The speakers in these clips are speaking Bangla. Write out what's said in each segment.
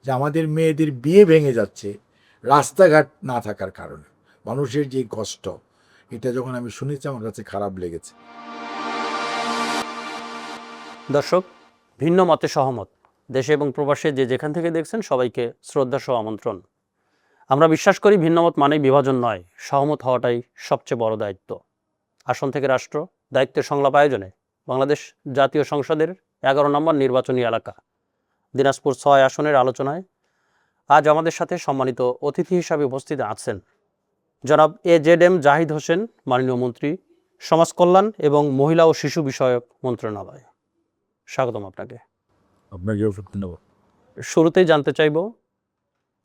যে আমাদের মেয়েদের বিয়ে ভেঙে যাচ্ছে রাস্তাঘাট না থাকার কারণে। মানুষের যে কষ্ট, এটা যখন আমি শুনেছি আমার কাছে খারাপ লেগেছে। দর্শক, ভিন্ন মতে সহমত দেশে এবং প্রবাসে যে যেখান থেকে দেখছেন সবাইকে শ্রদ্ধা সহ আমন্ত্রণ। আমরা বিশ্বাস করি ভিন্নমত মানেই বিভাজন নয়, সহমত হওয়াটাই সবচেয়ে বড় দায়িত্ব। আসন থেকে রাষ্ট্র, দায়িত্বের সংলাপ আয়োজনে বাংলাদেশ জাতীয় সংসদের 11 নম্বর নির্বাচনী এলাকা দিনাজপুর 6 আসনের আলোচনায় আজ আমাদের সাথে সম্মানিত অতিথি হিসাবে উপস্থিত আছেন জনাব AZM জাহিদ হোসেন, মাননীয় মন্ত্রী, সমাজ কল্যাণ এবং মহিলা ও শিশু বিষয়ক মন্ত্রণালয়। স্বাগতম আপনাকে। আপনাকেও ধন্যবাদ। শুরুতেই জানতে চাইব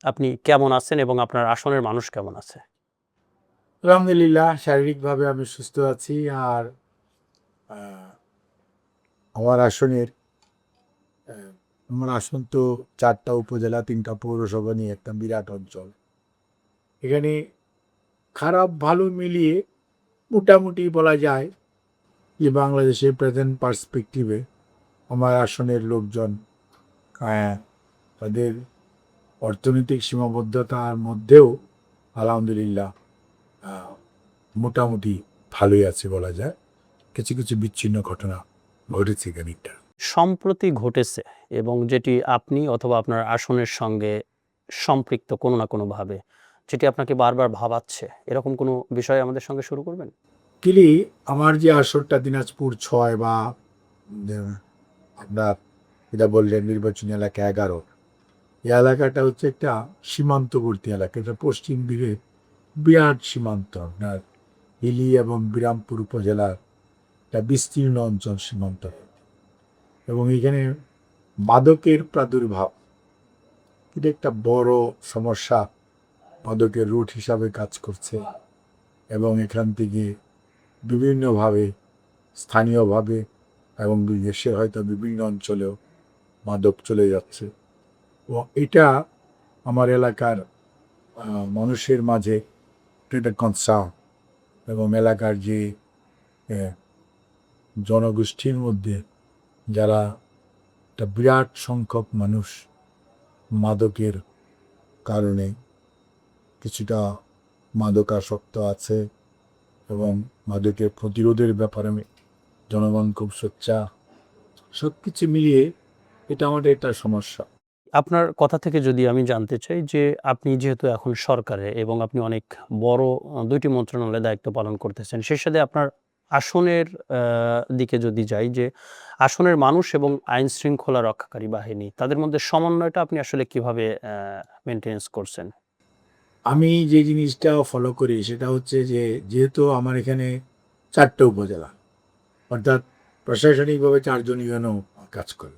আপনি কেমন আছেন এবং আপনার আসনের মানুষ কেমন আছে? আলহামদুলিল্লাহ, শারীরিকভাবে আমি সুস্থ আছি। আর আমার আসন তো 4টা উপজেলা, 3টা পৌরসভা নিয়ে একটা বিরাট অঞ্চল। এখানে খারাপ ভালো মিলিয়ে মোটামুটি বলা যায় যে বাংলাদেশের প্রেজেন্ট পার্সপেক্টিভে আমার আসনের লোকজন তাদের অর্থনৈতিক সীমাবদ্ধতার মধ্যেও আলহামদুলিল্লাহ মোটামুটি ভালোই আছে বলা যায়। কিছু কিছু বিচ্ছিন্ন ঘটনা ঘটেছে খানিকটা। সম্প্রতি ঘটেছে এবং যেটি আপনি অথবা আপনার আসনের সঙ্গে সম্পৃক্ত কোনো না কোনোভাবে, যেটি আপনাকে বারবার ভাবাচ্ছে, এরকম কোনো বিষয় আমাদের সঙ্গে শুরু করবেন? কিলি আমার যে আসনটা দিনাজপুর 6 বা আপনার যেটা বললেন নির্বাচনী এলাকা 11, এই এলাকাটা হচ্ছে একটা সীমান্তবর্তী এলাকা। এটা পশ্চিম দিকে বিরাট সীমান্ত, আপনার হিলি এবং বিরামপুর উপজেলার একটা বিস্তীর্ণ অঞ্চল সীমান্ত। এবং এখানে মাদকের প্রাদুর্ভাব, এটা একটা বড় সমস্যা, মাদকের রুট হিসাবে কাজ করছে। এবং এখান থেকে বিভিন্নভাবে, স্থানীয়ভাবে এবং দেশের হয়তো বিভিন্ন অঞ্চলেও মাদক চলে যাচ্ছে। এবং এটা আমার এলাকার মানুষের মাঝে একটা কনসার্ন। এবং এলাকার যে জনগোষ্ঠীর মধ্যে যারা একটা বিরাট সংখ্যক মানুষ মাদকের কারণে কিছুটা মাদকাসক্ত আছে এবং মাদকের প্রতিরোধের ব্যাপারে জনগণ খুব সোচ্চা। সব কিছু মিলিয়ে এটা আমাদের একটা সমস্যা। আপনার কথা থেকে যদি আমি জানতে চাই যে আপনি যেহেতু এখন সরকারে এবং আপনি অনেক বড় 2টি মন্ত্রণালয়ে দায়িত্ব পালন করতেছেন, সেই সাথে আপনার আসনের দিকে যদি যাই, যে আসনের মানুষ এবং আইন শৃঙ্খলা রক্ষাকারী বাহিনী, তাদের মধ্যে সমন্বয়টা আপনি আসলে কিভাবে মেনটেন্স করছেন? আমি যে জিনিসটা ফলো করি সেটা হচ্ছে যে যেহেতু আমার এখানে 4টে উপজেলা, অর্থাৎ প্রশাসনিকভাবে 4জন ইউএনও কাজ করে।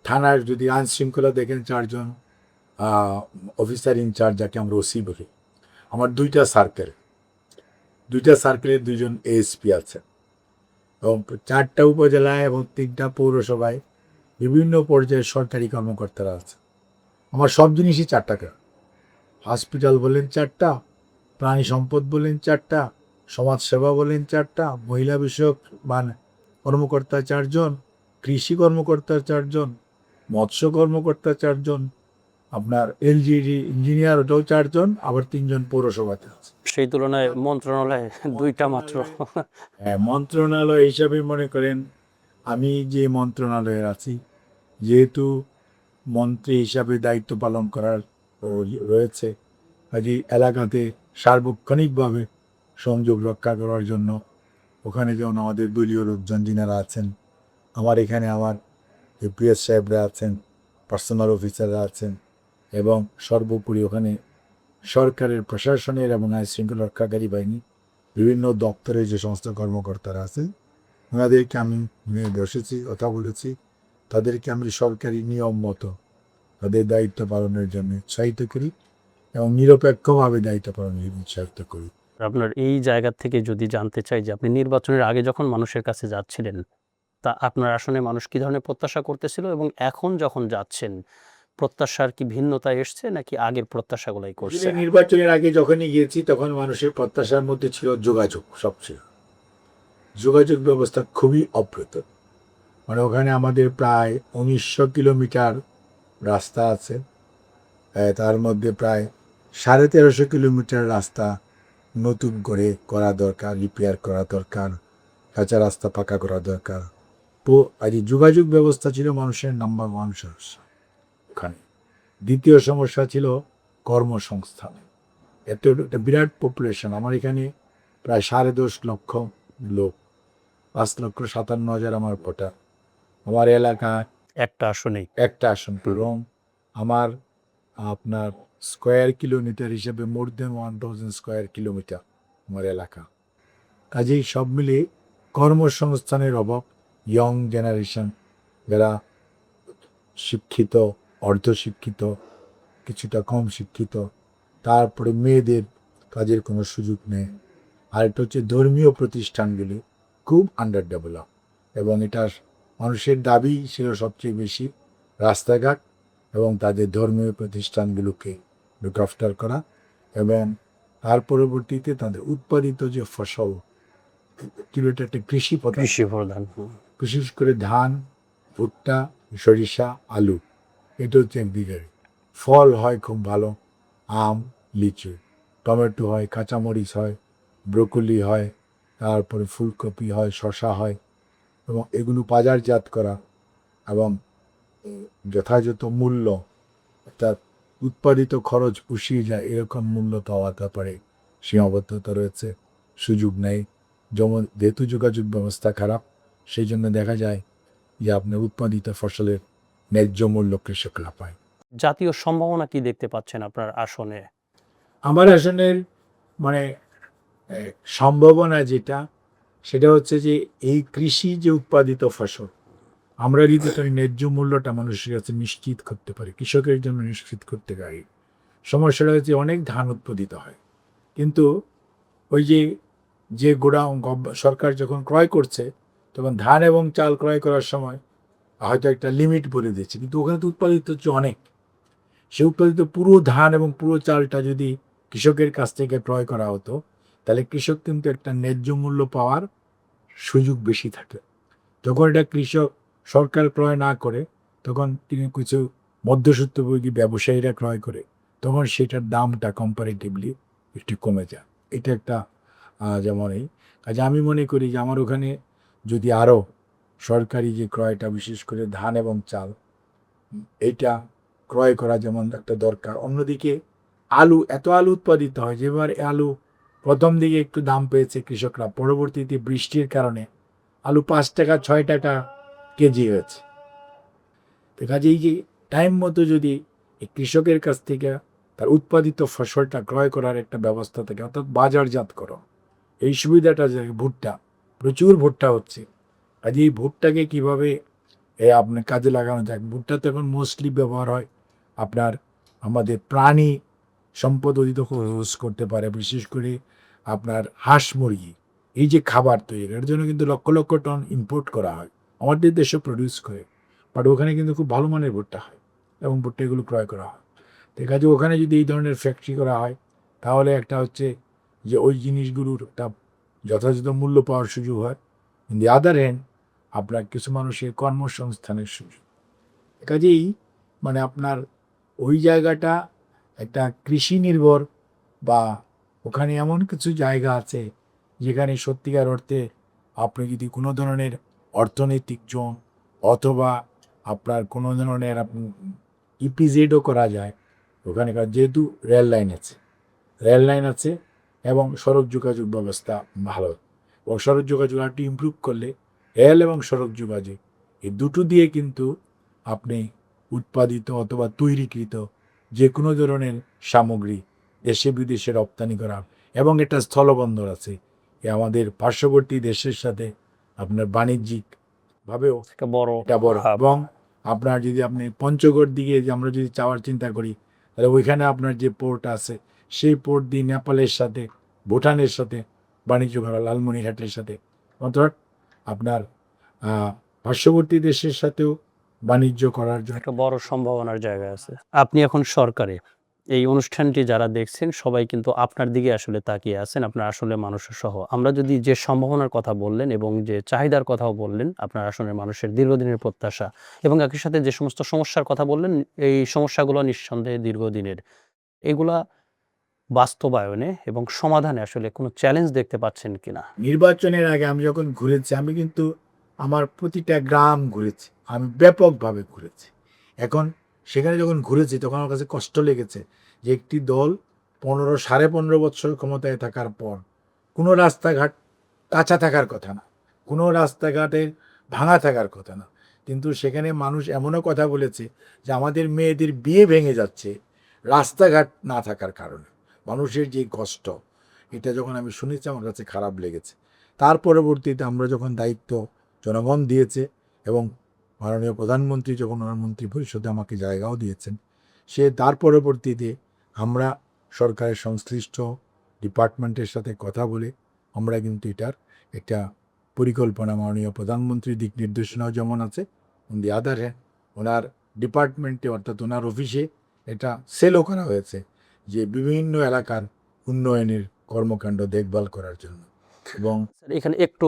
থানার যদি আইন শৃঙ্খলা দেখেন 4জন অফিসার ইনচার্জ, যাকে আমরা ওসি বলি। আমার 2টা সার্কেলের 2জন এএসপি আছে। এবং 4টা উপজেলায় এবং 3টা পৌরসভায় বিভিন্ন পর্যায়ের সরকারি কর্মকর্তারা আছে। আমার সব জিনিসই 4টাকা। হসপিটাল বলেন 4টা, প্রাণী সম্পদ বলেন 4টা, সমাজসেবা বলেন 4টা, মহিলা বিষয়ক কর্মকর্তা 4জন, কৃষি কর্মকর্তা 4জন, মৎস্য কর্মকর্তা 4জন, আপনার এলজিডি ইঞ্জিনিয়ার ওটাও 4জন, আবার 3জন পৌরসভাতে আছে। সেই তুলনায় মন্ত্রণালয়ে 2টা মাত্র। হ্যাঁ, মন্ত্রণালয় হিসাবে মনে করেন আমি যে মন্ত্রণালয়ে আছি, যেহেতু মন্ত্রী হিসাবে দায়িত্ব পালন করার রয়েছে, কাজে এলাকাতে সার্বক্ষণিকভাবে সংযোগ রক্ষা করার জন্য ওখানে যেমন আমাদের দলীয় লোকজন যিনারা আছেন, আমার এখানে আমার এপিএস সাহেবরা আছেন, পার্সোনাল অফিসাররা আছেন, এবং সর্বোপরি ওখানে সরকারের প্রশাসনের এবং আইন শৃঙ্খলা রক্ষাকারী বাহিনী বিভিন্ন দপ্তরের যে সমস্ত কর্মকর্তারা আছেন, ওনাদেরকে আমি বসেছি, কথা বলেছি। তাদেরকে আমি সরকারি নিয়ম মতো তাদের দায়িত্ব পালনের জন্য উৎসাহিত করি এবং নিরপেক্ষভাবে দায়িত্ব পালনের উৎসাহিত করি। আপনার এই জায়গা থেকে যদি জানতে চাই যে আপনি নির্বাচনের আগে যখন মানুষের কাছে যাচ্ছিলেন, তা আপনার আসনে মানুষ কি ধরনের প্রত্যাশা করতেছিল এবং এখন যখন যাচ্ছেন প্রত্যাশার কি ভিন্নতা এসছে নাকি আগের প্রত্যাশাগুলাই করছে? নির্বাচনের আগে যখনই গিয়েছি তখন মানুষের প্রত্যাশার মধ্যে ছিল যোগাযোগ। সবচেয়ে যোগাযোগ ব্যবস্থা খুবই অপ্রতুল। ওখানে আমাদের প্রায় 1900 কিলোমিটার রাস্তা আছে, তার মধ্যে প্রায় 1350 কিলোমিটার রাস্তা নতুন করে করা দরকার, রিপেয়ার করা দরকার, কাঁচা রাস্তা পাকা করা দরকার। তো আর এই যোগাযোগ ব্যবস্থা ছিল মানুষের নাম্বার ওয়ান সমস্যা ওখানে। দ্বিতীয় সমস্যা ছিল কর্মসংস্থান। এত একটা বিরাট পপুলেশন, আমার এখানে প্রায় 10.5 লক্ষ লোক, 5,57,000 আমার ভোটার। আমার এলাকায় একটা আসনেই। একটা আসন এবং আমার আপনার স্কোয়ার কিলোমিটার হিসেবে মোর দেন 1000 স্কোয়ার কিলোমিটার আমার এলাকা। কাজেই সব মিলিয়ে কর্মসংস্থানের অভাব, ইয়ং জেনারেশন যারা শিক্ষিত, অর্ধশিক্ষিত, কিছুটা কম শিক্ষিত, তারপরে মেয়েদের কাজের কোনো সুযোগ নেই। আরেকটা হচ্ছে ধর্মীয় প্রতিষ্ঠানগুলি খুব আন্ডার ডেভেলপ, এবং এটার মানুষের দাবি ছিল সবচেয়ে বেশি রাস্তাঘাট এবং তাদের ধর্মীয় প্রতিষ্ঠানগুলোকে লুক আফটার করা, এবং তার পরবর্তীতে তাদের উৎপাদিত যে ফসল, এটা একটা কৃষি প্রধান, কৃষি প্রধান। বিশেষ করে ধান, ভুট্টা, সরিষা, আলু, এটা হচ্ছে একদিকে। ফল হয় খুব ভালো, আম, লিচু, টমেটো হয়, কাঁচামরিচ হয়, ব্রোকলি হয়, তারপরে ফুলকপি হয়, শসা হয়, এবং এগুলো বাজারজাত করা এবং যথাযথ মূল্য, অর্থাৎ উৎপাদিত খরচ পুষিয়ে যায় এরকম মূল্য পাওয়ার ব্যাপারে সীমাবদ্ধতা রয়েছে, সুযোগ নেই। যেমন যেহেতু যোগাযোগ ব্যবস্থা খারাপ, সেই জন্য দেখা যায় যে আপনার উৎপাদিত ফসলের ন্যায্য মূল্য কৃষকরা পায়। জাতীয় সম্ভাবনা কি দেখতে পাচ্ছেন আপনার আসনে? আমার আসনের মানে সম্ভাবনা যেটা, সেটা হচ্ছে যে এই কৃষি যে উৎপাদিত ফসল, আমরা যদি তার ন্যায্য মূল্যটা মানুষের কাছে নিশ্চিত করতে পারি, কৃষকের জন্য নিশ্চিত করতে পারি। সমস্যাটা হচ্ছে অনেক ধান উৎপাদিত হয়, কিন্তু ওই যে যে গোডাউন সরকার যখন ক্রয় করছে, তখন ধান এবং চাল ক্রয় করার সময় হয়তো একটা লিমিট বলে দিচ্ছে, কিন্তু ওখানে তো উৎপাদিত হচ্ছে অনেক। সে উৎপাদিত পুরো ধান এবং পুরো চালটা যদি কৃষকের কাছ থেকে ক্রয় করা হতো, তাহলে কৃষক কিন্তু একটা ন্যায্য মূল্য পাওয়ার সুযোগ বেশি থাকে। যখন এটা কৃষক সরকার ক্রয় না করে, তখন তিনি কিছু মধ্যস্বত্বভোগী ব্যবসায়ীরা ক্রয় করে, তখন সেটার দামটা কম্পারেটিভলি একটু কমে যায়। এটা একটা যেমন এই কাজে আমি মনে করি যে আমার ওখানে যদি আরও সরকারি যে ক্রয়টা, বিশেষ করে ধান এবং চাল, এইটা ক্রয় করা যেমন একটা দরকার। অন্যদিকে আলু, এত আলু উৎপাদিত হয়, যেবার আলু প্রথম দিকে একটু দাম পেয়েছে কৃষকরা, পরবর্তীতে বৃষ্টির কারণে আলু 5 টাকা 6 টাকা কেজি হয়েছে। তো কাজেই যে টাইম মতো যদি এই কৃষকের কাছ থেকে তার উৎপাদিত ফসলটা ক্রয় করার একটা ব্যবস্থা থাকে, অর্থাৎ বাজারজাত করো, এই সুবিধাটা যে ভুট্টা, প্রচুর ভুট্টা হচ্ছে, কাজে এই ভুট্টাকে কীভাবে আপনার কাজে লাগানো যায়। ভুট্টা তো এখন মোস্টলি ব্যবহার হয় আপনার আমাদের প্রাণী সম্পদ অধিদপ্তর ইউজ করতে পারে, বিশেষ করে আপনার হাঁস মুরগি, এই যে খাবার তৈরি, এর জন্য কিন্তু লক্ষ লক্ষ টন ইম্পোর্ট করা হয়, আমাদের দেশে প্রডিউস করে, বাট ওখানে কিন্তু খুব ভালো মানের ভুট্টা হয় এবং ভুট্টা এগুলো ক্রয় করা হয়। তো কাজে ওখানে যদি এই ধরনের ফ্যাক্টরি করা হয়, তাহলে একটা হচ্ছে যে ওই জিনিসগুলোর একটা যথাযথ মূল্য পাওয়ার সুযোগ হয়। ইন দি আদার হ্যান্ড আপনার কিছু মানুষের কর্মসংস্থানের সুযোগ। কাজেই মানে আপনার ওই জায়গাটা একটা কৃষি নির্ভর, বা ওখানে এমন কিছু জায়গা আছে যেখানে সত্যিকার অর্থে আপনি যদি কোনো ধরনের অর্থনৈতিক জোন অথবা আপনার কোনো ধরনের ইপিজেডও করা যায় ওখানেকার, যেহেতু রেল লাইন আছে এবং সড়ক যোগাযোগ ব্যবস্থা ভালো, এবং সড়ক যোগাযোগ একটু ইমপ্রুভ করলে রেল এবং সড়ক যোগাযোগ এই দুটো দিয়ে কিন্তু আপনি উৎপাদিত অথবা তৈরিকৃত যে কোনো ধরনের সামগ্রী দেশে বিদেশে রপ্তানি করা, এবং এটা স্থলবন্দর আছে, আমাদের পার্শ্ববর্তী দেশের সাথে আপনার বাণিজ্যিকভাবেও একটা বড় এটা বড়। হাব। এবং আপনার যদি আপনি পঞ্চগড় দিকে যে আমরা যদি যাওয়ার চিন্তা করি, তাহলে ওইখানে আপনার যে পোর্ট আছে, সেই পোর্ট দিয়ে নেপালের সাথে, ভুটানের সাথে বাণিজ্য করা, লালমনিরহাটের সাথে, অর্থাৎ আপনার পার্শ্ববর্তী দেশের সাথেও বাণিজ্য করার জন্য একটা বড় সম্ভাবনার জায়গা আছে। আপনি এখন সরকারে এই অনুষ্ঠানটি যারা দেখছেন সবাই কিন্তু আপনার দিকে আসলে তাকিয়ে আছেন, আপনার আসলে মানুষের সহ। আমরা যদি যে সম্ভাবনার কথা বললেন এবং যে চাহিদার কথাও বললেন, আপনার আসনের মানুষের দীর্ঘদিনের প্রত্যাশা এবং একই সাথে যে সমস্ত সমস্যার কথা বললেন, এই সমস্যাগুলো নিঃসন্দেহে দীর্ঘদিনের। এগুলা বাস্তবায়নে এবং সমাধানে আসলে কোনো চ্যালেঞ্জ দেখতে পাচ্ছেন কিনা? নির্বাচনের আগে আমি যখন ঘুরেছি, আমি কিন্তু আমার প্রতিটা গ্রাম ঘুরেছি, আমি ব্যাপকভাবে ঘুরেছি। এখন সেখানে যখন ঘুরেছি তখন আমার কাছে কষ্ট লেগেছে যে একটি দল 15 সাড়ে 15 বছর ক্ষমতায় থাকার পর কোনো রাস্তাঘাট কাঁচা থাকার কথা না, কোনো রাস্তাঘাটের ভাঙা থাকার কথা না, কিন্তু সেখানে মানুষ এমনও কথা বলেছে যে আমাদের মেয়েদের বিয়ে ভেঙে যাচ্ছে রাস্তাঘাট না থাকার কারণে। মানুষের যে কষ্ট, এটা যখন আমি শুনেছি আমার কাছে খারাপ লেগেছে। তার পরবর্তীতে আমরা যখন দায়িত্ব জনগণ দিয়েছে এবং মাননীয় প্রধানমন্ত্রী যখন ওনার মন্ত্রী পরিষদে আমাকে জায়গাও দিয়েছেন, তার পরবর্তীতে আমরা সরকারের সংশ্লিষ্ট ডিপার্টমেন্টের সাথে কথা বলে আমরা কিন্তু এটার একটা পরিকল্পনা, মাননীয় প্রধানমন্ত্রীর দিক নির্দেশনাও যেমন আছে, অন দি আদার হ্যান্ড ওনার ডিপার্টমেন্টে অর্থাৎ ওনার অফিসে এটা সেলও করা হয়েছে যে বিভিন্ন এলাকার উন্নয়নের কর্মকাণ্ড দেখভাল করার জন্য। এবং এখানে একটু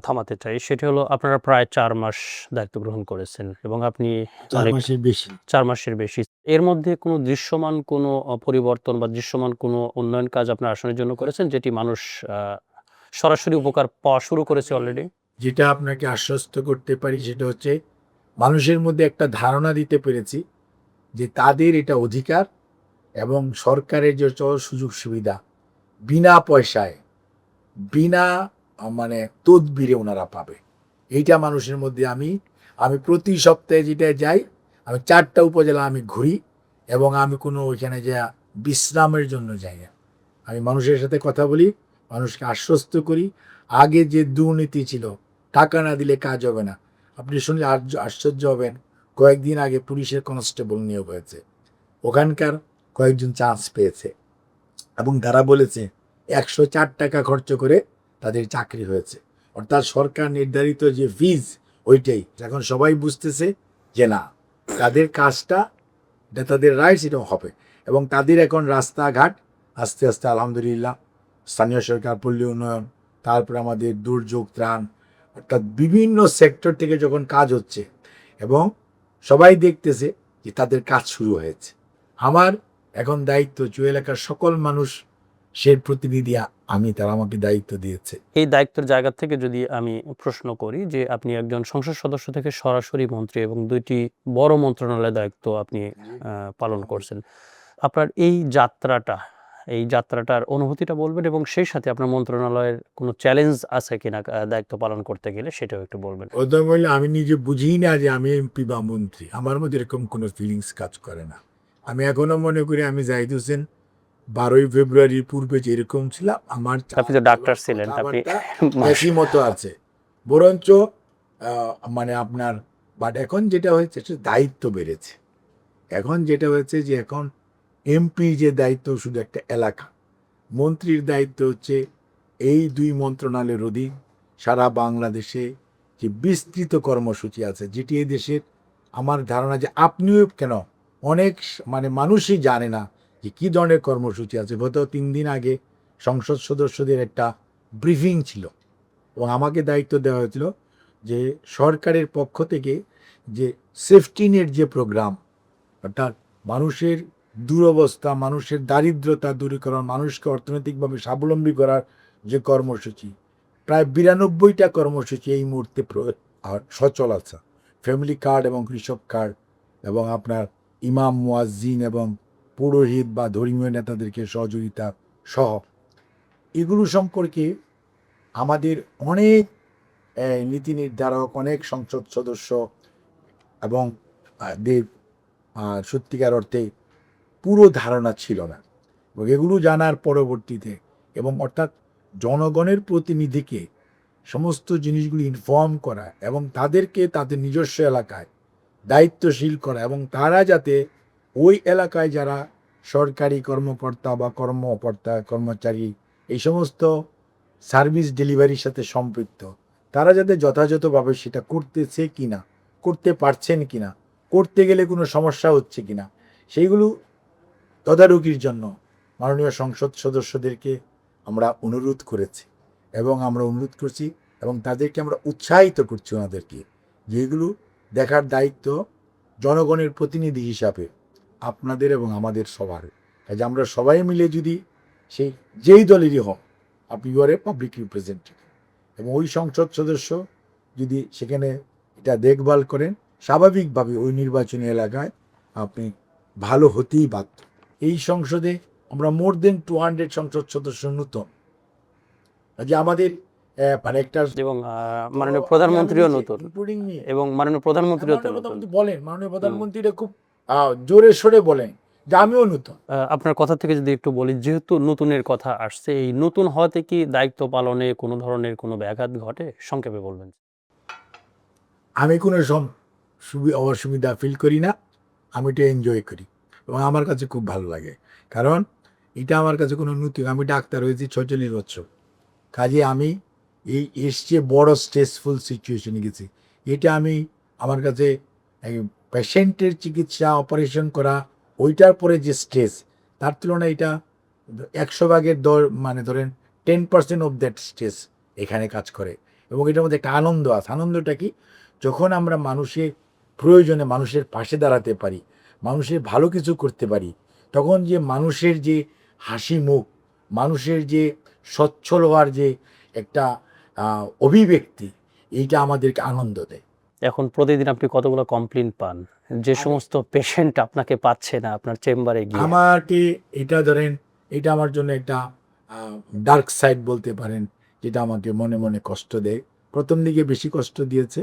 থামাতে চাই। সেটি হলো আপনারা প্রায় ৪ মাস দায়িত্ব গ্রহণ করেছেন এবং আপনি 4 অনেক মাসের বেশি ৪ মাসের বেশি। এর মধ্যে কোনো দৃশ্যমান কোনো পরিবর্তন বা দৃশ্যমান কোনো উন্নয়ন কাজ আপনার আসনের জন্য করেছেন যেটি মানুষ আ সরাসরি উপকার পাওয়া শুরু করেছে অলরেডি? যেটা আপনাকে আশ্বস্ত করতে পারি সেটা হচ্ছে মানুষের মধ্যে একটা ধারণা দিতে পেরেছি যে তাদের এটা অধিকার এবং সরকারের যে সুযোগ সুবিধা বিনা পয়সায়, বিনা মানে তদবিরে ওনারা পাবে। এইটা মানুষের মধ্যে আমি প্রতি সপ্তাহে যেটা যাই, আমি 4টা উপজেলা আমি ঘুরি এবং আমি কোনো ওইখানে যা বিশ্রামের জন্য যাই না। আমি মানুষের সাথে কথা বলি, মানুষকে আশ্বস্ত করি। আগে যে দুর্নীতি ছিল, টাকা না দিলে কাজ হবে না, আপনি শুনলে আশ্চর্য হবেন, কয়েকদিন আগে পুলিশের কনস্টেবল নিয়োগ হয়েছে, ওখানকার কয়েকজন চান্স পেয়েছে এবং তারা বলেছে 104 টাকা খরচ করে তাদের চাকরি হয়েছে। অর্থাৎ সরকার নির্ধারিত যে ফিজ ওইটাই। এখন সবাই বুঝতেছে যে না, তাদের কাজটা, এটা তাদের রাইটস, এটাও হবে। এবং তাদের এখন রাস্তাঘাট আস্তে আস্তে আলহামদুলিল্লাহ, স্থানীয় সরকার, পল্লী উন্নয়ন, তারপর আমাদের দুর্যোগ ত্রাণ, অর্থাৎ বিভিন্ন সেক্টর থেকে যখন কাজ হচ্ছে এবং সবাই দেখতেছে যে তাদের কাজ শুরু হয়েছে। আমার এখন দায়িত্ব এলাকার সকল মানুষ সে প্রতিনিধি আমি, তারা আমাকে দায়িত্ব দিয়েছে। এই দায়িত্বের জায়গা থেকে যদি আমি প্রশ্ন করি যে আপনি একজন সংসদ সদস্য থেকে সরাসরি মন্ত্রী এবং ২ টি বড় মন্ত্রণালয়ের দায়িত্ব আপনি পালন করছেন। আপনার এই যাত্রাটার অনুভূতিটা বলবেন এবং সেই সাথে আপনার মন্ত্রণালয়ের কোনো চ্যালেঞ্জ আছে কিনা দায়িত্ব পালন করতে গেলে সেটাও একটু বলবেন। প্রথম বললে আমি নিজে বুঝি না যে আমি এমপি বা মন্ত্রী, আমার মধ্যে এরকম কোনো ফিলিংস কাজ করে না। আমি এখনো মনে করি আমি জাহিদ হোসেন 12ই ফেব্রুয়ারির পূর্বে যেরকম ছিলাম, আমার আপনি তো ডাক্তার ছিলেন, আপনি একই মতো আছে, বরঞ্চ মানে আপনার, বাট এখন যেটা হয়েছে সেটা দায়িত্ব বেড়েছে। এখন যেটা হয়েছে যে এখন এমপি যে দায়িত্ব শুধু একটা এলাকা, মন্ত্রীর দায়িত্ব হচ্ছে এই 2 মন্ত্রণালয়ের অধীন সারা বাংলাদেশে যে বিস্তৃত কর্মসূচি আছে, যেটি এই দেশের, আমার ধারণা যে আপনিও কেন অনেক মানে মানুষই জানে না যে কী ধরনের কর্মসূচি আছে। গত 3 দিন আগে সংসদ সদস্যদের একটা ব্রিফিং ছিল এবং আমাকে দায়িত্ব দেওয়া হয়েছিল যে সরকারের পক্ষ থেকে যে সেফটি নেট যে প্রোগ্রাম, অর্থাৎ মানুষের দুরবস্থা, মানুষের দারিদ্রতা দূরীকরণ, মানুষকে অর্থনৈতিকভাবে স্বাবলম্বী করার যে কর্মসূচি, প্রায় 92টা কর্মসূচি এই মুহূর্তে সচল আছে। ফ্যামিলি কার্ড এবং কৃষক কার্ড এবং আপনার ইমাম, মুয়াজ্জিন এবং পুরোহিত বা ধর্মীয় নেতাদেরকে সহযোগিতা সহ, এগুলো সম্পর্কে আমাদের অনেক নীতি নির্ধারক, অনেক সংসদ সদস্য এবং দের সত্যিকার অর্থে পুরো ধারণা ছিল না। এবং এগুলো জানার পরবর্তীতে এবং অর্থাৎ জনগণের প্রতিনিধিকে সমস্ত জিনিসগুলি ইনফর্ম করা এবং তাদেরকে তাদের নিজস্ব এলাকায় দায়িত্বশীল করা এবং তারা যাতে ওই এলাকায় যারা সরকারি কর্মকর্তা বা কর্মচারী এই সমস্ত সার্ভিস ডেলিভারির সাথে সম্পৃক্ত, তারা যাতে যথাযথভাবে সেটা করতেছে কিনা, করতে পারছেন কিনা, করতে গেলে কোনো সমস্যা হচ্ছে কিনা, সেইগুলো তদারকির জন্য মাননীয় সংসদ সদস্যদেরকে আমরা অনুরোধ করেছি এবং আমরা অনুরোধ করছি এবং তাদেরকে আমরা উৎসাহিত করছি ওনাদেরকে, যেগুলো দেখার দায়িত্ব জনগণের প্রতিনিধি হিসাবে আপনাদের এবং আমাদের সবার। কাজে আমরা সবাই মিলে যদি সেই যেই দলেরই হোক, আপনি you are a public representative, এবং ওই সংসদ সদস্য যদি সেখানে এটা দেখভাল করেন, স্বাভাবিকভাবে ওই নির্বাচনী এলাকায় আপনি ভালো হতেই বাধ্য। এই সংসদে আমরা মোর দেন 200 সংসদ সদস্য নতুন, যে আমাদের মানে একটা এবং মাননীয় প্রধানমন্ত্রীও নতুন, ইনক্লুডিং মি, এবং মাননীয় প্রধানমন্ত্রীও তো নতুন। প্রধানমন্ত্রী বলেন, মাননীয় প্রধানমন্ত্রীরা খুব জোরে সোরে বলেন যে আমিও নতুন। আপনার কথা থেকে যদি একটু বলি, যেহেতু নতুনের কথা আসছে, এই নতুন হওয়াতে কি দায়িত্ব পালনে কোনো ধরনের কোনো ব্যাঘাত ঘটে? সংক্ষেপে বলবেন। আমি কোনো অসুবিধা ফিল করি না, আমি এটা এনজয় করি এবং আমার কাছে খুব ভালো লাগে, কারণ এটা আমার কাছে কোনো নতুন। আমি ডাক্তার হয়েছি 46 বছর, কাজে আমি এই এর চেয়ে বড় স্ট্রেসফুল সিচুয়েশনে গেছি। এটা আমি আমার কাছে পেশেন্টের চিকিৎসা, অপারেশন করা, ওইটার পরে যে স্ট্রেস, তার তুলনায় এটা 100 ভাগের মানে ধরেন 10% অফ দ্যাট স্ট্রেস এখানে কাজ করে। এবং এটার মধ্যে একটা আনন্দ আছে। আনন্দটা কি? যখন আমরা মানুষের প্রয়োজনে মানুষের পাশে দাঁড়াতে পারি, মানুষের ভালো কিছু করতে পারি, তখন যে মানুষের যে হাসি মুখ, মানুষের যে সচ্ছল হওয়ার যে একটা অভিব্যক্তি, এইটা আমাদেরকে আনন্দ দেয়। এখন প্রতিদিন আপনি কতগুলো কমপ্লেইন পান, যে সমস্ত পেশেন্ট আপনাকে পাচ্ছে না আপনার চেম্বারে গিয়ে? আমাকে এটা ধরেন, এটা আমার জন্য একটা ডার্ক সাইড বলতে পারেন, যেটা আমাকে মনে মনে কষ্ট দেয়। প্রথম দিকে বেশি কষ্ট দিয়েছে,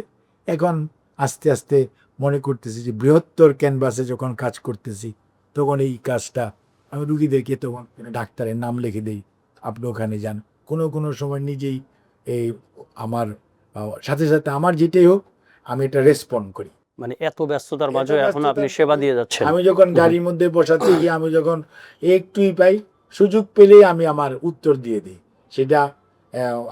এখন আস্তে আস্তে মনে করতেছি যে বৃহত্তর ক্যানভাসে যখন কাজ করতেছি, তখন এই কাজটা আমি রুগীদেরকে তখন ডাক্তারের নাম লিখে দিই, আপনি ওখানে যান। কোনো কোনো সময় নিজেই এই আমার সাথে সাথে আমার যেটাই হোক, আমি এটা রেসপন্ড করি। মানে এত ব্যস্ততার মাঝেও এখন আপনি সেবা দিয়ে যাচ্ছেন। আমি যখন গাড়ির মধ্যে বসাতে গিয়ে আমি যখন একটুই পাই, সুযোগ পেলেই আমি আমার উত্তর দিয়ে দিই। সেটা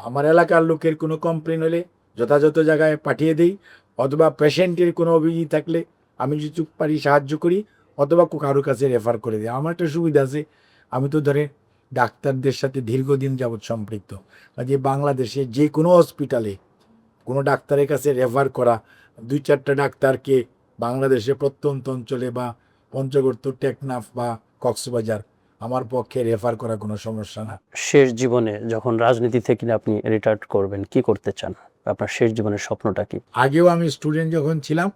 আমার এলাকার লোকের কোনো কমপ্লেন হলে যথাযথ জায়গায় পাঠিয়ে দিই, অথবা পেশেন্টের কোনো অভিযোগ থাকলে আমি যদি পারি সাহায্য করি, অথবা কারোর কাছে রেফার করে দিই। আমার একটা সুবিধা আছে, আমি তো ধরে ডাক্তারদের সাথে দীর্ঘদিন যাবৎ সম্পৃক্ত, যে বাংলাদেশে যে কোনো হসপিটালে কোনো ডাক্তারের কাছে রেফার করা, 2-4টা ডাক্তারকে বাংলাদেশে প্রত্যন্ত অঞ্চলে বা পঞ্চগড়, টেকনাফ বা কক্সবাজার আমার পক্ষে রেফার করা কোনো সমস্যা না। শেষ জীবনে যখন রাজনীতি থেকে আপনি রিটায়ার্ড করবেন, কি করতে চান? আপনার শেষ জীবনের স্বপ্নটা কি? আগেও আমি স্টুডেন্ট যখন ছিলাম,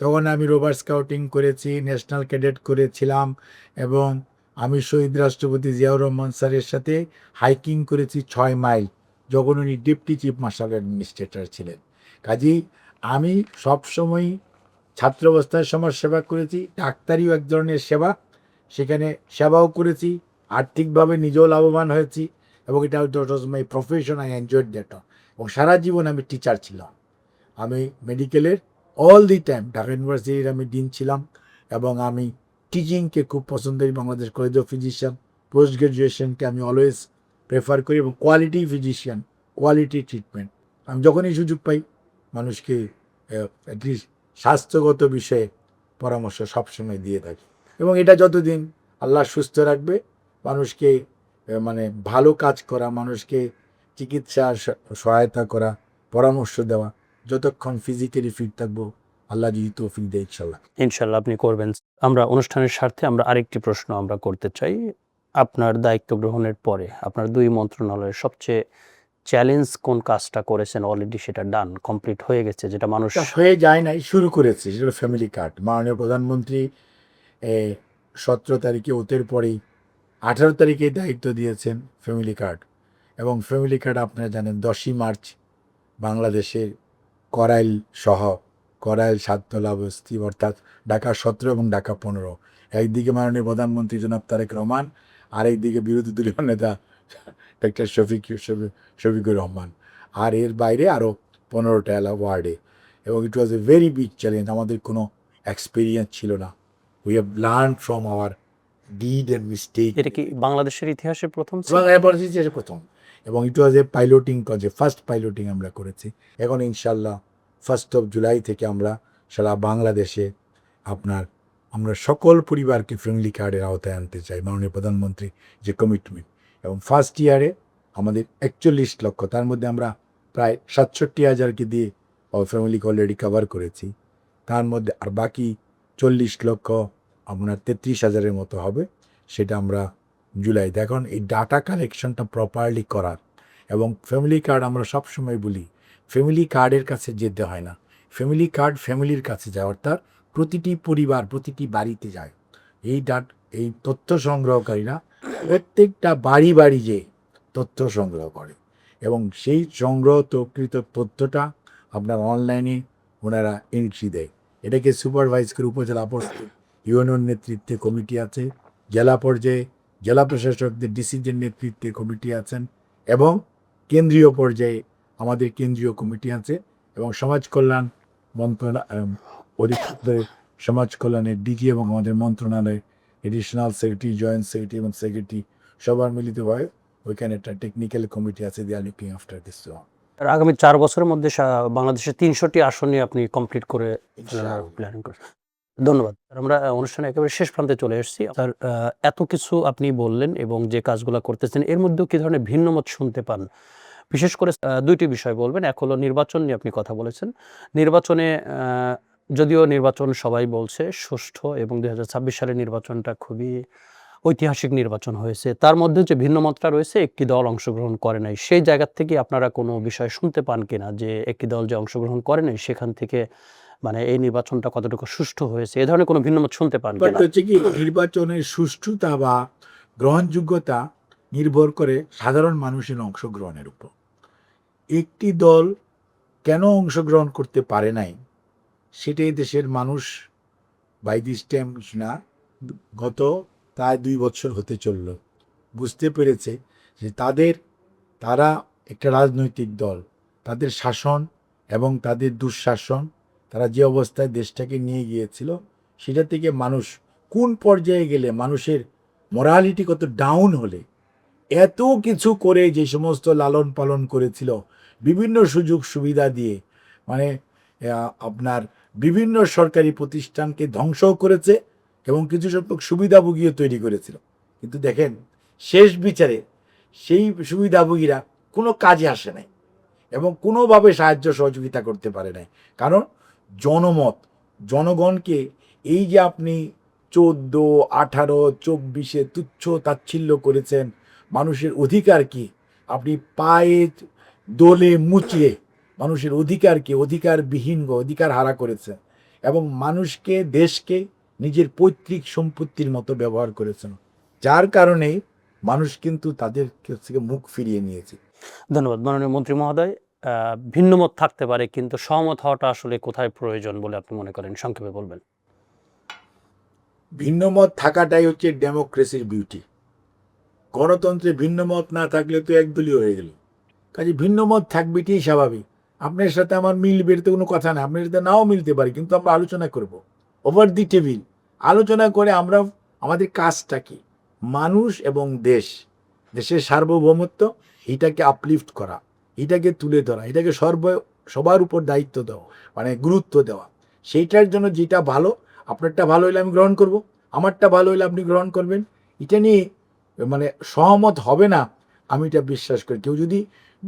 তখন আমি রোভার স্কাউটিং করেছি, ন্যাশনাল ক্যাডেট করেছিলাম, এবং আমি শহীদ রাষ্ট্রপতি জিয়াউর রহমান স্যারের সাথে হাইকিং করেছি 6 মাইল, যখন উনি ডেপুটি চিফ মার্শাল অ্যাডমিনিস্ট্রেটর ছিলেন। কাজেই আমি সবসময়ই ছাত্র অবস্থায় সমাজসেবা করেছি, ডাক্তারিও এক ধরনের সেবা, সেখানে সেবাও করেছি, আর্থিকভাবে নিজেও লাভবান হয়েছি, এবং এটা মাই প্রফেশন, আই এনজয়েড দ্যাট। এবং সারা জীবন আমি টিচার ছিলাম। আমি মেডিকেলের অল দি টাইম ঢাকা ইউনিভার্সিটির আমি ডিন ছিলাম, এবং আমি টিচিংকে খুব পছন্দ করি। Bangladesh college of physician post গ্রাজুয়েশনকে আমি অলওয়েজ প্রেফার করি, এবং কোয়ালিটি ফিজিশিয়ান, কোয়ালিটি ট্রিটমেন্ট। আমি যখনই সুযোগ পাই মানুষকে অ্যাটলিস্ট স্বাস্থ্যগত বিষয়ে পরামর্শ সবসময় দিয়ে থাকি, এবং এটা যতদিন আল্লাহ সুস্থ রাখবে, মানুষকে মানে ভালো কাজ করা, মানুষকে চিকিৎসা সহায়তা করা, পরামর্শ দেওয়া, যতক্ষণ ফিজিক্যালি ফিট থাকবো, আল্লাহ যদি তৌফিক দেয় ইনশাল্লাহ। ইনশাল্লাহ আপনি করবেন। আমরা অনুষ্ঠানের স্বার্থে আমরা আরেকটি প্রশ্ন আমরা করতে চাই। আপনার দায়িত্ব গ্রহণের পরে আপনার 2 মন্ত্রণালয়ের সবচেয়ে চ্যালেঞ্জ কোন কাজটা করেছেন? অলরেডি সেটা ডান, কমপ্লিট হয়ে গেছে, যেটা মানুষ হয়ে যায় নাই, শুরু করেছে, সেটা হলো ফ্যামিলি কার্ড। মাননীয় প্রধানমন্ত্রী 17 তারিখে ওতের পরেই 18 তারিখে দায়িত্ব দিয়েছেন ফ্যামিলি কার্ড, এবং ফ্যামিলি কার্ড আপনারা জানেন 10ই মার্চ বাংলাদেশের করাইল সহ করাইল, সাততলা বস্তি, অর্থাৎ ঢাকা 17 এবং ঢাকা 15, একদিকে মাননীয় প্রধানমন্ত্রী জনাব তারেক রহমান, আরেকদিকে বিরোধী দলীয় নেতা ডক্টর শফিকুর রহমান, আর এর বাইরে আরও 15টা ওয়ার্ডে। এবং ইট ওয়াজ এ ভেরি বিগ চ্যালেঞ্জ। আমাদের কোনো এক্সপিরিয়েন্স ছিল না। We have learn from our did and mistake. এটা কি বাংলাদেশের ইতিহাসে প্রথম ছিল? প্রথম, এবং ইট ওয়াজ এ পাইলটিং প্রজেক্ট, ফার্স্ট পাইলটিং আমরা করেছি। এখন ইনশাল্লাহ 1 জুলাই থেকে আমরা সারা বাংলাদেশে আপনার আমরা সকল পরিবারকে ফ্যামিলি কার্ডের আওতায় আনতে চাই, মাননীয় প্রধানমন্ত্রী যে কমিটমেন্ট। এবং ফার্স্ট ইয়ারে আমাদের 41 লক্ষ, তার মধ্যে আমরা প্রায় 67,000কে দিয়ে ফ্যামিলিকে অলরেডি কভার করেছি। তার মধ্যে আর বাকি 40 লক্ষ আপনার 33,000-এর মতো হবে, সেটা আমরা জুলাইতে। এখন এই ডাটা কালেকশনটা প্রপারলি করার, এবং ফ্যামিলি কার্ড আমরা সবসময় বলি ফ্যামিলি কার্ডের কাছে যেতে হয় না, ফ্যামিলি কার্ড ফ্যামিলির কাছে যায়, অর্থাৎ প্রতিটি পরিবার প্রতিটি বাড়িতে যায়। এই তথ্য সংগ্রহকারীরা প্রত্যেকটা বাড়ি বাড়ি যেয়ে তথ্য সংগ্রহ করে, এবং সেই সংগ্রহকৃত তথ্যটা আপনার অনলাইনে ওনারা এন্ট্রি দেয়। এটাকে সুপারভাইজ করে উপজেলা পর্যায়ে ইউনিয়ন নেতৃত্বে কমিটি আছে, জেলা পর্যায়ে জেলা প্রশাসকদের ডিসিদের নেতৃত্বে কমিটি আছেন, এবং কেন্দ্রীয় পর্যায়ে আমাদের কেন্দ্রীয় কমিটি আছে, এবং সমাজ কল্যাণ অধিদপ্তরের সমাজ কল্যাণের ডিজি এবং আমাদের মন্ত্রণালয়ের এডিশনাল সেক্রেটারি, জয়েন্ট সেক্রেটারি এবং সেক্রেটারি সবার মিলিতভাবে ওইখানে একটা টেকনিক্যাল কমিটি আছে, দে আর লুকিং আফটার দিস। আর আগামী 4 বছরের মধ্যে বাংলাদেশের 300টি আসনে আপনি কমপ্লিট করে প্ল্যানিং করছেন। ধন্যবাদ। আমরা অনুষ্ঠানে একেবারে শেষ প্রান্তে চলে এসেছি। স্যার, এত কিছু আপনি বললেন এবং যে কাজগুলো করতেছেন এর মধ্যেও কি ধরনের ভিন্ন মত শুনতে পান? বিশেষ করে 2টি বিষয় বলবেন। এক হলো নির্বাচন নিয়ে আপনি কথা বলেছেন। নির্বাচনে যদিও নির্বাচন সবাই বলছে সুষ্ঠু, এবং 2026 সালের নির্বাচনটা খুবই ঐতিহাসিক নির্বাচন হয়েছে। তার মধ্যে যে ভিন্ন মতটা রয়েছে, একটি দল অংশগ্রহণ করে নাই। সেই জায়গা থেকে আপনারা কোনো বিষয় শুনতে পান কিনা যে একটি দল যে অংশগ্রহণ করে নাই সেখান থেকে মানে এই নির্বাচনটা কতটুকু সুষ্ঠু হয়েছে? এ ধরনের কোনো ভিন্নমত শুনতে পান বাট কিনা? হচ্ছে কি, নির্বাচনের সুষ্ঠুতা বা গ্রহণযোগ্যতা নির্ভর করে সাধারণ মানুষের অংশগ্রহণের উপর। একটি দল কেন অংশগ্রহণ করতে পারে নাই, সেটাই দেশের মানুষ বাই দিস টাইম না, গত প্রায় 2 বছর হতে চলল বুঝতে পেরেছে যে তারা একটা রাজনৈতিক দল, তাদের শাসন এবং তাদের দুঃশাসন, তারা যে অবস্থায় দেশটাকে নিয়ে গিয়েছিল, সেটা থেকে মানুষ কোন পর্যায়ে গেলে, মানুষের মোরালিটি কত ডাউন হলে, এত কিছু করে যে সমস্ত লালন পালন করেছিল, বিভিন্ন সুযোগ সুবিধা দিয়ে, মানে আপনার বিভিন্ন সরকারি প্রতিষ্ঠানকে ধ্বংসও করেছে এবং কিছু সংখ্যক সুবিধাভোগীও তৈরি করেছিল। কিন্তু দেখেন, শেষ বিচারে সেই সুবিধাভোগীরা কোনো কাজে আসে নাই এবং কোনোভাবে সাহায্য সহযোগিতা করতে পারে নাই। কারণ জনগণকে এই যে আপনি 14, 18, 24-এ তুচ্ছ তাচ্ছিল্য করেছেন, মানুষের অধিকার কি আপনি পায়ে দোলে মুচিয়ে মানুষের অধিকারকে অধিকারবিহীন অধিকার হারা করেছেন, এবং মানুষকে, দেশকে নিজের পৈতৃক সম্পত্তির মতো ব্যবহার করেছেন, যার কারণে মানুষ কিন্তু তাদের থেকে মুখ ফিরিয়ে নিয়েছে। ধন্যবাদ মাননীয় মন্ত্রী মহোদয়। ভিন্নমত থাকতে পারে, কিন্তু সহমত হওয়াটা আসলে কোথায় প্রয়োজন বলে আপনি মনে করেন? সংক্ষেপে বলবেন। ভিন্নমত থাকাটাই হচ্ছে ডেমোক্রেসির বিউটি। গণতন্ত্রে ভিন্নমত না থাকলে তো একদলীয় হয়ে গেল। কাজে ভিন্নমত থাকবে, এটাই স্বাভাবিক। আপনার সাথে আমার মিলবে তো কোনো কথা না, আপনার সাথে নাও মিলতে পারে, কিন্তু আমরা আলোচনা করব ওভার দি টেবিল। আলোচনা করে আমরা আমাদের কাজটা কি, মানুষ এবং দেশের সার্বভৌমত্ব, এটাকে আপলিফট করা, এটাকে তুলে ধরা, এটাকে সবার উপর দায়িত্ব দেওয়া, মানে গুরুত্ব দেওয়া। সেইটার জন্য যেটা ভালো, আপনারটা ভালো হলে আমি গ্রহণ করব, আমারটা ভালো হলে আপনি গ্রহণ করবেন। এটা নিয়ে মানে সহমত হবে না, আমি এটা বিশ্বাস করি। কেউ যদি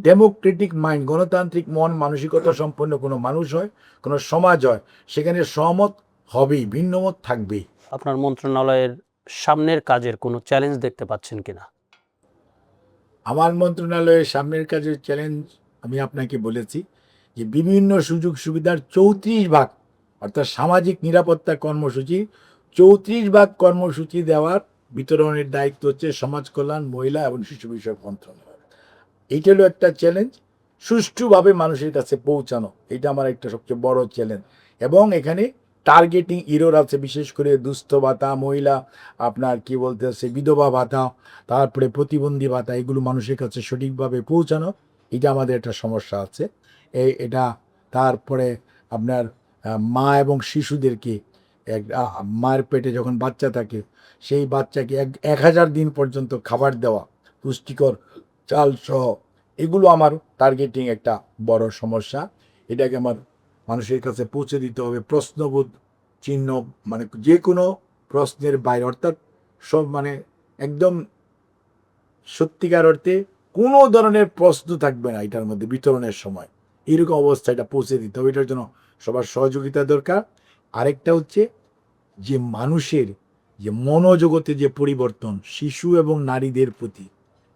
ডেমোক্রেটিক মাইন্ড, গণতান্ত্রিক মন মানসিকতা সম্পন্ন কোনো মানুষ হয়, কোনো সমাজ হয়, সেখানে সহমত হবেই, ভিন্নমত থাকবেই। আপনার মন্ত্রণালয়ের সামনের কাজের কোনো চ্যালেঞ্জ দেখতে পাচ্ছেন কিনা? আমার মন্ত্রণালয়ের সামনের কাজের চ্যালেঞ্জ আমি আপনাকে বলেছি যে বিভিন্ন সুযোগ সুবিধার 34 ভাগ, অর্থাৎ সামাজিক নিরাপত্তা কর্মসূচি 34 ভাগ কর্মসূচি দেওয়ার বিতরণের দায়িত্ব হচ্ছে সমাজ কল্যাণ, মহিলা এবং শিশু বিষয়ক মন্ত্রণালয়। এইটা হলো একটা চ্যালেঞ্জ, সুষ্ঠুভাবে মানুষের কাছে পৌঁছানো, এটা আমার একটা সবচেয়ে বড় চ্যালেঞ্জ। এবং এখানে টার্গেটিং ইরোর আছে, বিশেষ করে দুস্থ ভাতা, মহিলা আপনার কি বলতে আছে বিধবা ভাতা, তারপরে প্রতিবন্ধী ভাতা, এগুলো মানুষের কাছে সঠিকভাবে পৌঁছানো, এটা আমাদের একটা সমস্যা আছে। এটা তারপরে আপনার মা এবং শিশুদেরকে মায়ের পেটে যখন বাচ্চা থাকে, সেই বাচ্চাকে 1000 দিন পর্যন্ত খাবার দেওয়া, পুষ্টিকর চাল সহ, এগুলো আমার টার্গেটিং একটা বড় সমস্যা। এটাকে আমার মানুষের কাছে পৌঁছে দিতে হবে। প্রশ্নবোধ চিহ্ন, মানে যে কোনো প্রশ্নের বাইরে, অর্থাৎ সব মানে একদম সত্যিকার অর্থে কোনো ধরনের প্রশ্ন থাকবে না এটার মধ্যে বিতরণের সময়। এইরকম অবস্থা এটা পৌঁছে দিতে হবে, এটার জন্য সবার সহযোগিতা দরকার। আরেকটা হচ্ছে যে মানুষের যে মনোজগতে যে পরিবর্তন, শিশু এবং নারীদের প্রতি,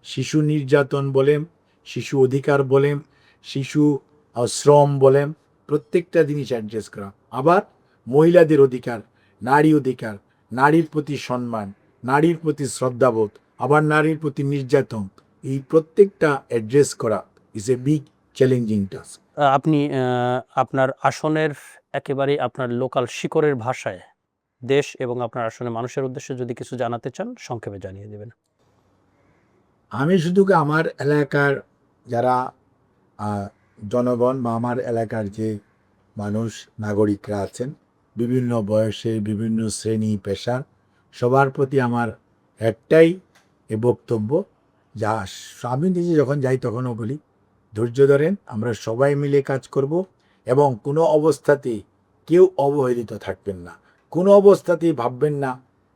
শিশু নির্যাতন বলেন, শিশু অধিকার বলেন, শিশু শ্রম বলেন, প্রত্যেকটা জিনিস অ্যাড্রেস করা। আবার মহিলাদের অধিকার, নারীর প্রতি সম্মান, নারীর প্রতি শ্রদ্ধাবোধ, আবার নারীর প্রতি নির্যাতন, এই প্রত্যেকটা অ্যাড্রেস করা is a big challenging task. আপনি আপনার আসনের একেবারে আপনার লোকাল শিকড়ের ভাষায় দেশ এবং আপনার আসনের মানুষের উদ্দেশ্যে যদি কিছু জানাতে চান সংক্ষেপে জানিয়ে দেবেন। আমি শুধু আমার এলাকার যারা জনগণ বা আমার এলাকার যে মানুষ নাগরিকরা আছেন, বিভিন্ন বয়সে, বিভিন্ন শ্রেণী পেশার, সবার প্রতি আমার একটাই বক্তব্য, যা আমি নিজে যখন যাই তখনও বলি, ধৈর্য ধরেন, আমরা সবাই মিলে কাজ করব এবং কোনো অবস্থাতেই কেউ অবহেলিত থাকবেন না, কোনো অবস্থাতেই ভাববেন না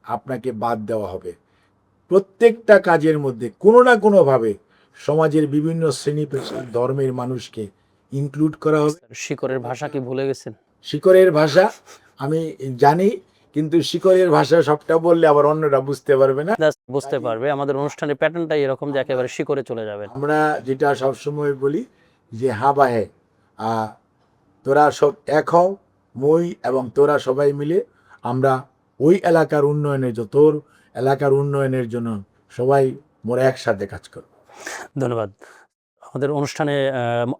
আপনাকে বাদ দেওয়া হবে। প্রত্যেকটা কাজের মধ্যে কোনো না কোনোভাবে সমাজের বিভিন্ন শ্রেণী পেশা, ধর্মের মানুষকে ইনক্লুড করা হবে। শিকড়ের ভাষা কি ভুলে গেছেন? শিকড়ের ভাষা আমি জানি, কিন্তু শিকড়ের ভাষা সবটা বললে আবার অন্যরা বুঝতে পারবে না। বুঝতে পারবে। আমাদের অনুষ্ঠানের প্যাটার্নটাই এরকম যে একেবারে শিকড়ে চলে যাবেন। আমরা যেটা সবসময় বলি যে হা বাহে, তোরা সব এক হও, মই এবং তোরা সবাই মিলে আমরা ওই এলাকার উন্নয়নের তোর এলাকার উন্নয়নের জন্য সবাই মোরা একসাথে কাজ করব। ধন্যবাদ। আমাদের অনুষ্ঠানে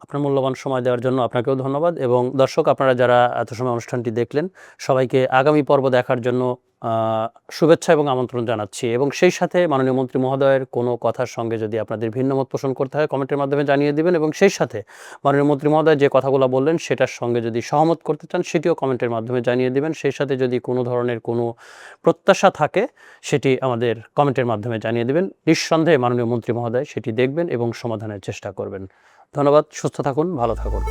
আপনার মূল্যবান সময় দেওয়ার জন্য আপনাকেও ধন্যবাদ। এবং দর্শক, আপনারা যারা এত সময় অনুষ্ঠানটি দেখলেন, সবাইকে আগামী পর্ব দেখার জন্য শুভেচ্ছা এবং আমন্ত্রণ জানাচ্ছি। এবং সেই সাথে মাননীয় মন্ত্রী মহোদয়ের কোনো কথার সঙ্গে যদি আপনাদের ভিন্ন মত পোষণ করতে হয় কমেন্টের মাধ্যমে জানিয়ে দিবেন, এবং সেই সাথে মাননীয় মন্ত্রী মহোদয় যে কথাগুলো বললেন সেটার সঙ্গে যদি সহমত করতে চান সেটিও কমেন্টের মাধ্যমে জানিয়ে দিবেন। সেই সাথে যদি কোনো ধরনের কোনো প্রত্যাশা থাকে সেটি আমাদের কমেন্টের মাধ্যমে জানিয়ে দেবেন। নিঃসন্দেহে মাননীয় মন্ত্রী মহোদয় সেটি দেখবেন এবং সমাধানের চেষ্টা করবেন। ধন্যবাদ। সুস্থ থাকুন, ভালো থাকুন।